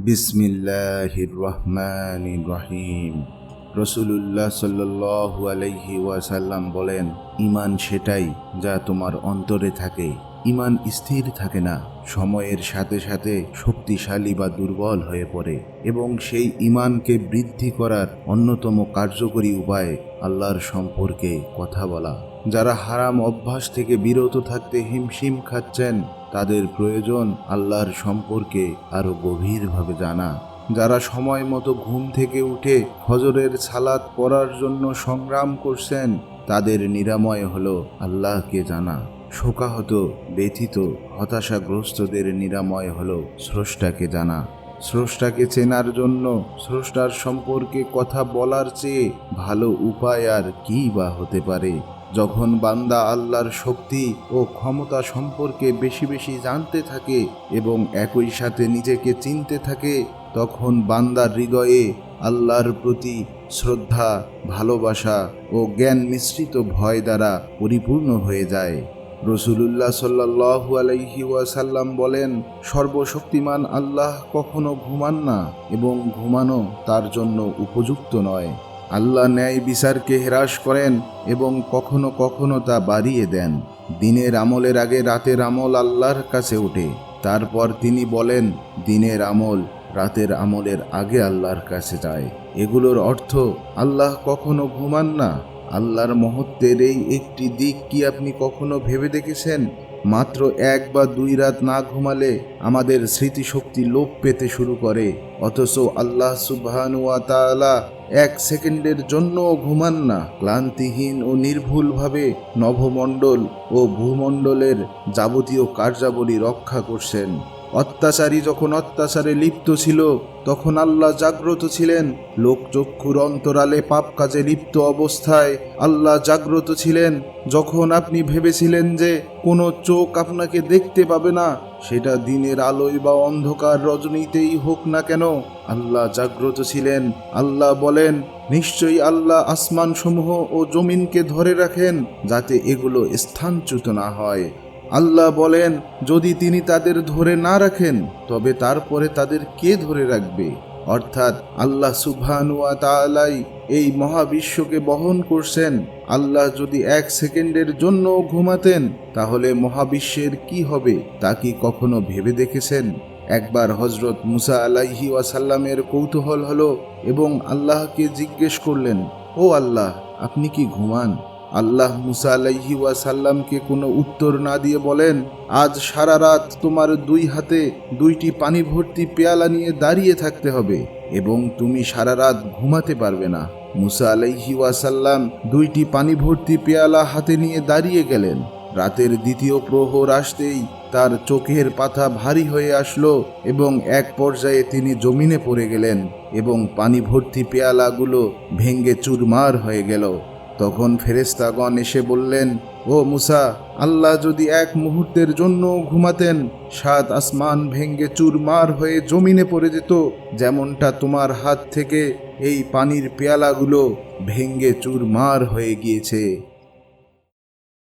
বিসমিল্লাহির রহমানির রহিম। রসুলুল্লাহ সাল্লাল্লাহু আলাইহি ওয়াসাল্লাম বলেন, ঈমান সেটাই যা তোমার অন্তরে থাকে। ঈমান স্থির থাকে না, সময়ের সাথে সাথে শক্তিশালী বা দুর্বল হয়ে পড়ে, এবং সেই ঈমানকে বৃদ্ধি করার অন্যতম কার্যকরী উপায় আল্লাহর সম্পর্কে কথা বলা। যারা হারাম অভ্যাস থেকে বিরত থাকতে হিমশিম খাচ্ছেন, তাদের প্রয়োজন আল্লাহর সম্পর্কে আরো গভীরভাবে জানা। যারা সময় মতো ঘুম থেকে উঠে ফজরের সালাত পড়ার জন্য সংগ্রাম করছেন, তাদের নিরাময় হলো আল্লাহকে জানা। শোকাহত, ব্যথিত, হতাশাগ্রস্তদের নিরাময় হলো স্রষ্টাকে জানা। স্রষ্টাকে চেনার জন্য স্রষ্টার সম্পর্কে কথা বলার চেয়ে ভালো উপায় আর কী বা হতে পারে। যখন বান্দা আল্লাহর শক্তি ও ক্ষমতা সম্পর্কে বেশি বেশি জানতে থাকে এবং একই সাথে নিজেকে চিনতে থাকে, তখন বান্দার হৃদয়ে আল্লাহর প্রতি শ্রদ্ধা, ভালোবাসা ও জ্ঞান মিশ্রিত ভয় দ্বারা পরিপূর্ণ হয়ে যায়। রসুলুল্লাহ সাল্লাল্লাহু আলাইহি ওয়াসাল্লাম বলেন, সর্বশক্তিমান আল্লাহ কখনো ঘুমান না এবং ঘুমানো তার জন্য উপযুক্ত নয়। আল্লাহ ন্যায় বিচারকে হ্রাস করেন এবং কখনো কখনো তা বাড়িয়ে দেন। দিনের আমলের আগে রাতের আমল আল্লাহর কাছে ওঠে। তারপর তিনি বলেন, দিনের আমল রাতের আমলের আগে আল্লাহর কাছে যায়। এগুলোর অর্থ, আল্লাহ কখনো ঘুমান না। আল্লাহর মহত্বের এই একটি দিক কি আপনি কখনো ভেবে দেখেছেন? মাত্র 1 বা 2 রাত না ঘুমালে আমাদের স্মৃতিশক্তি লোপ পেতে শুরু করে, অথচ আল্লাহ সুবহানাহু ওয়া তাআলা 1 সেকেন্ডের জন্যও ঘুমান না। ক্লান্তিহীন ও নির্ভুলভাবে নভমণ্ডল ও ভূমণ্ডলের যাবতীয় কার্যাবলী রক্ষা করছেন। অত্যাচারী যখন অত্যাচারে লিপ্ত ছিল, তখন আল্লাহ জাগ্রত ছিলেন। লোকচক্ষুর অন্তরালে পাপ কাজে লিপ্ত অবস্থায় আল্লাহ জাগ্রত ছিলেন। যখন আপনি ভেবেছিলেন যে কোনো চোখ আপনাকে দেখতে পাবে না, সেটা দিনের আলোয় বা অন্ধকার রজনীতেই হোক না কেন, আল্লাহ জাগ্রত ছিলেন। আল্লাহ বলেন, নিশ্চয়ই আল্লাহ আসমানসমূহ ও জমিনকে ধরে রাখেন যাতে এগুলো স্থানচ্যুত না হয়। আল্লাহ বলেন, যদি তিনি তাদের ধরে না রাখেন, তবে তারপরে তাদের কে ধরে রাখবে? অর্থাৎ আল্লাহ সুবহানাহু ওয়া তাআলাই এই মহাবিশ্বকে বহন করছেন। আল্লাহ যদি 1 সেকেন্ডের জন্য ঘুমাতেন, তাহলে মহাবিশ্বের কি হবে তা কি কখনো ভেবে দেখেছেন? একবার হযরত মুসা আলাইহি ওয়াসাল্লামের কৌতূহল হলো এবং আল্লাহকে জিজ্ঞেস করলেন, ও আল্লাহ, আপনি কি ঘুমান? আল্লাহ মুসা আলাইহি ওয়াসাল্লামকে কোনো উত্তর না দিয়ে বলেন, আজ সারা রাত তোমার 2 হাতে 2টি পানি ভর্তি পেয়ালা নিয়ে দাঁড়িয়ে থাকতে হবে এবং তুমি সারা রাত ঘুমাতে পারবে না। মুসা আলাইহি ওয়াসাল্লাম 2টি পানি ভর্তি পেয়ালা হাতে নিয়ে দাঁড়িয়ে গেলেন। রাতের 2য় প্রহর আসতেই তার চোখের পাতা ভারী হয়ে আসলো এবং এক পর্যায়ে তিনি জমিনে পড়ে গেলেন এবং পানি ভর্তি পেয়ালাগুলো ভেঙে চুরমার হয়ে গেল। তখন ফেরেশতাগণ এসে বললেন, ও মুসা, আল্লাহ যদি 1 মুহূর্তের জন্য ঘুমাতেন, 7 আসমান ভেঙে চুরমার হয়ে জমিনে পড়ে যেত, যেমনটা তোমার হাত থেকে এই পানির পেয়ালাগুলো ভেঙে চুরমার হয়ে গিয়েছে।